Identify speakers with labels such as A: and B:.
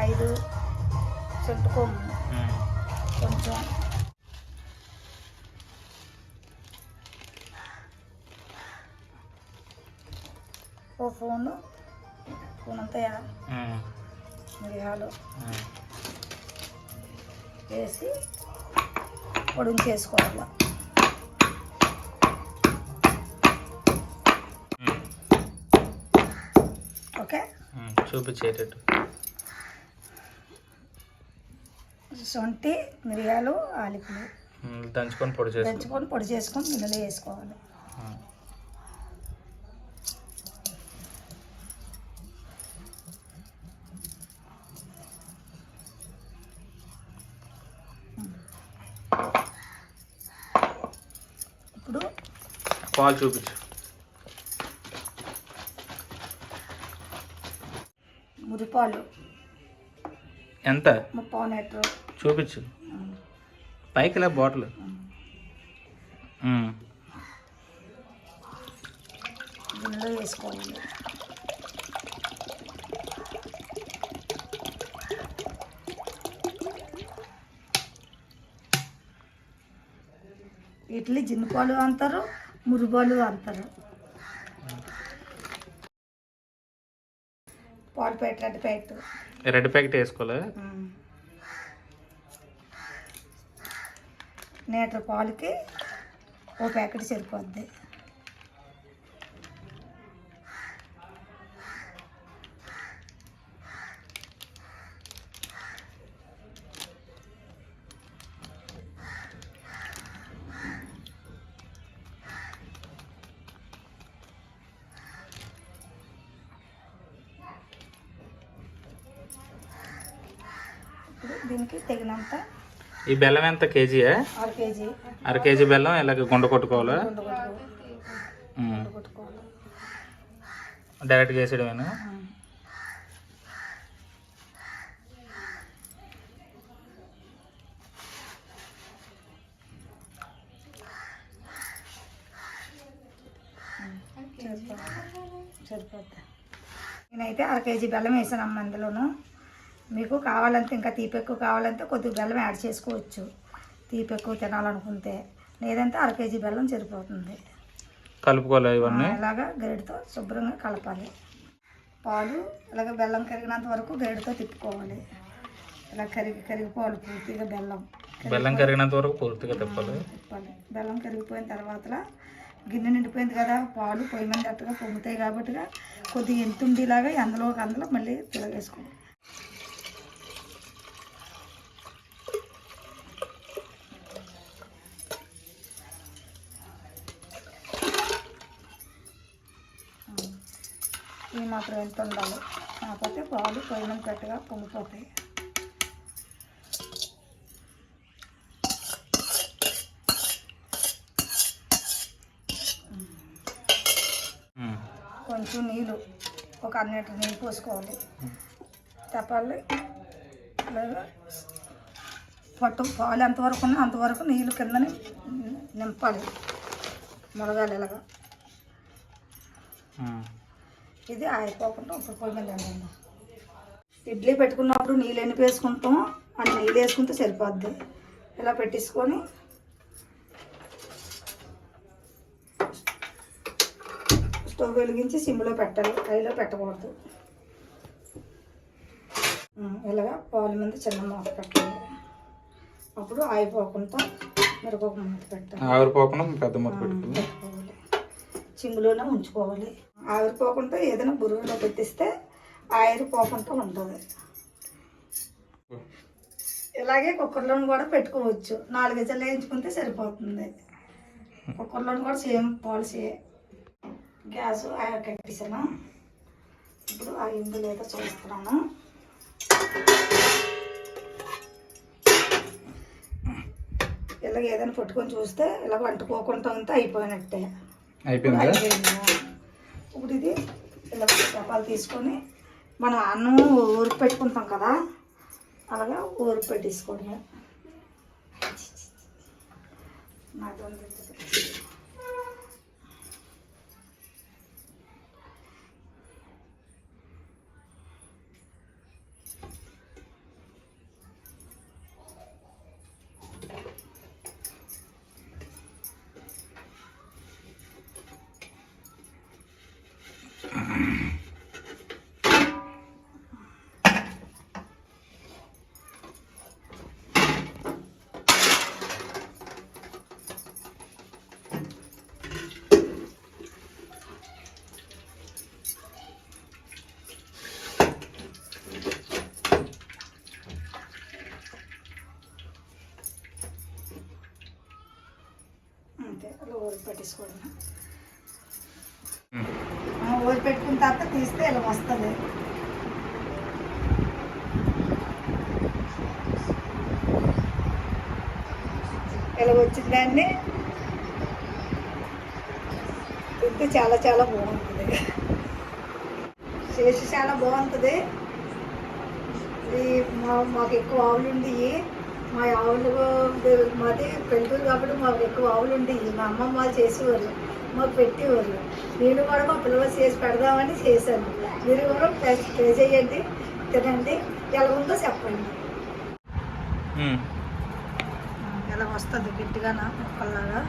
A: 5 చెట్టు కొమ్ము కొంచెం ఓ స్పూన్ అంతా మిరియాలు వేసి పొడిని చేసుకోవాలి. ఓకే,
B: చూపించేటట్టు
A: శొంఠి మిరియాలు ఆలికలు
B: దంచుకొని
A: పొడి చేసుకొని గిన్నెలో వేసుకోవాలి. ఇప్పుడు
B: పాలు చూపించు.
A: మురిపాలు
B: ఎంత?
A: 3 లీటర్
B: చూపించు. పైకి ఇలా బాటిల్
A: గిన్నెలో వేసుకోవాలి. ఇడ్లీ జిన్నుపాలు అంటారు, మురిపాలు అంటారు. పాలు ప్యాకెట్
B: రెడ్ ప్యాకెట్ వేసుకోలే.
A: లీటర్ పాలకి ఓ ప్యాకెట్ సరిపోద్ది. దీనికి తగినంత.
B: ఈ బెల్లం ఎంత? కేజీయా? అర కేజీ బెల్లం ఇలాగ గుండ కొట్టుకోవాలా? డైరెక్ట్గా వేసేయడమేనా?
A: సరిపోద్ది. నేనైతే అర కేజీ బెల్లం వేసానమ్మ. అందులోను మీకు కావాలంటే ఇంకా తీపి ఎక్కువ కావాలంటే కొద్దిగా బెల్లం యాడ్ చేసుకోవచ్చు, తీపి ఎక్కువ తినాలనుకుంటే. లేదంటే అర కేజీ బెల్లం సరిపోతుంది.
B: కలుపుకోవాలి ఇవన్నీ.
A: ఇలాగా గరిటతో శుభ్రంగా కలపాలి. పాలు ఇలాగ బెల్లం కరిగినంత వరకు గరిటతో తిప్పుకోవాలి. ఇలా కరిగిపోవాలి పూర్తిగా. బెల్లం
B: కరిగినంత వరకు పూర్తిగా తిప్పాలి.
A: బెల్లం కరిగిపోయిన తర్వాత గిన్నె నిండిపోయింది కదా, పాలు పొయ్యి మీద అట్టుగా పొంగుతాయి కాబట్టి కొద్దిగా ఎంత ఉండేలాగా అందులో మళ్ళీ తిరగేసుకోవాలి. ఈ మాత్రం ఎంత ఉండాలి, కాకపోతే పాలు పొయ్యి మీద పెట్టగా పొంగిపోతాయి. కొంచెం నీళ్ళు, ఒక 1 లీటర్ నీళ్ళు పోసుకోవాలి. తెప్పాలి అలాగా పాలు ఎంతవరకు ఉన్నా అంతవరకు నీళ్ళు కిందని నింపాలి. మునగాలి ఇలాగా. ఇది ఆగిపోకుండా ఇప్పుడు పొయ్యి మీద ఉండండి. ఇడ్లీ పెట్టుకున్నప్పుడు నీళ్ళు ఎన్ని వేసుకుంటామో అన్ని నీళ్ళు వేసుకుంటే సరిపోద్ది. ఇలా పెట్టేసుకొని స్టవ్ వెలిగించి సిమ్లో పెట్టాలి, హైలో పెట్టకూడదు. ఇలాగా పాలు మీద చిన్న మూత పెట్టాలి. అప్పుడు ఆగిపోకుండా మరొక మూత పెట్టాలి.
B: ఆవిరిపోకుండా పెద్ద మూత పెట్టుకోవాలి.
A: సిమ్లోనే ఉంచుకోవాలి. ఆవిరిపోకుండా ఏదైనా బురుగులో పెట్టిస్తే ఆవిరిపోకుండా ఉంటుంది. ఇలాగే కుక్కర్లోని కూడా పెట్టుకోవచ్చు. 4 విజిల్లు వేయించుకుంటే సరిపోతుంది. కుక్కర్లోని కూడా సేమ్ పాలసీ. గ్యాస్ కట్టేసాను. ఇప్పుడు అయిందో లేదో చూస్తున్నాను. ఇలాగ ఏదైనా పట్టుకొని చూస్తే ఇలా వంటుకోకుండా ఉంటే అయిపోయినట్టే. ఇప్పుడు ఇది ఇలా చపాలు తీసుకొని మనం అన్నం ఊరికి పెట్టుకుంటాం కదా, అలాగా ఊరికి పెట్టేసుకోవడమే. చేసుకోండి. ఊరి పెట్టుకున్న తర్వాత తీస్తే ఇలా వస్తుంది. ఇలా వచ్చిందాన్ని తింటే చాలా చాలా బాగుంటుంది. టేస్ట్ చాలా బాగుంటుంది. ఇది మాకు ఎక్కువ ఆవులు ఉండేవి. మా ఆవులు మాది పెళ్ళూరు కాబట్టి మాకు ఎక్కువ ఆవులు ఉండేవి. మా అమ్మమ్మ వాళ్ళు చేసేవారు, మాకు పెట్టేవారు. నేను కూడా మా పిల్లలు చేసి పెడదామని చేశాను. మీరు కూడా ట్రై చేయండి, తినండి, ఎలా ఉందో చెప్పండి. ఎలా వస్తుంది గట్టిగా ముక్కల్లాగా.